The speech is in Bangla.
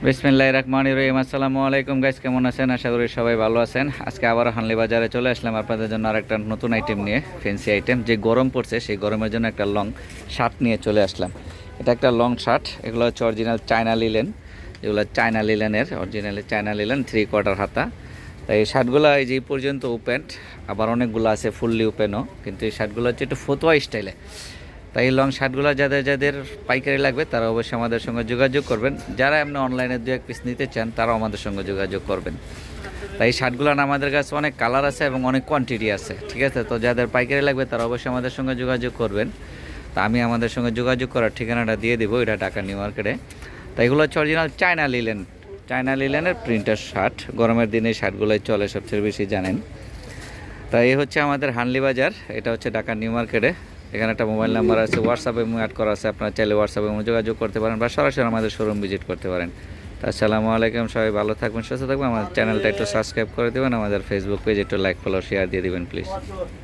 বিসমিল্লাহির রহমানির রহিম। আসসালামু আলাইকুম গাইস, কেমন আছেন? আশা করি সবাই ভালো আছেন। আজকে আবার হানলি বাজারে চলে আসলাম আপনাদের জন্য আরেকটা নতুন আইটেম নিয়ে, ফ্যান্সি আইটেম। যে গরম পড়ছে সেই গরমের জন্য একটা লং শার্ট নিয়ে চলে আসলাম। এটা একটা লং শার্ট, এগুলো হচ্ছে অরিজিনাল চায়না লিলেন, যেগুলো চায়না লিলেনের অরিজিনালি চায়না লিলেন 3/4 হাতা। তাই এই শার্টগুলো এই যে এই পর্যন্ত ওপেন, আবার অনেকগুলো আছে ফুললি ওপেনও, কিন্তু এই শার্টগুলো হচ্ছে একটু ফতুয়া স্টাইলে। তাই এই লং শার্টগুলো যাদের যাদের পাইকারি লাগবে তারা অবশ্যই আমাদের সঙ্গে যোগাযোগ করবেন। যারা এমনি অনলাইনে দু এক পিস নিতে চান তারাও আমাদের সঙ্গে যোগাযোগ করবেন। তাই এই শার্টগুলো আমাদের কাছে অনেক কালার আছে এবং অনেক কোয়ান্টিটি আছে, ঠিক আছে? তো যাদের পাইকারি লাগবে তারা অবশ্যই আমাদের সঙ্গে যোগাযোগ করবেন। তা আমি আমাদের সঙ্গে যোগাযোগ করার ঠিকানাটা দিয়ে দিব, এটা ঢাকা নিউ মার্কেটে। তাই এগুলো হচ্ছে অরিজিনাল চায়না লিলেন, চায়না লিলেনের প্রিন্টার শার্ট। গরমের দিনে এই শার্টগুলোই চলে সবচেয়ে বেশি, জানেন। তাই এই হচ্ছে আমাদের হানলি বাজার, এটা হচ্ছে ঢাকা নিউ মার্কেটে। এখানে একটা মোবাইল নাম্বার আছে, হোয়াটসঅ্যাপে অ্যাড করা আছে, আপনারা চাইলে হোয়াটসঅ্যাপে যোগাযোগ করতে পারেন বা সরাসরি আমাদের শোরুম ভিজিট করতে পারেন। তা আসসালামু আলাইকুম, সবাই ভালো থাকবেন, সুস্থ থাকবেন। আমাদের চ্যানেলটা একটু সাবস্ক্রাইব করে দেবেন, আমাদের ফেসবুক পেজ একটু লাইক ফলো শেয়ার দিয়ে দিবেন প্লিজ।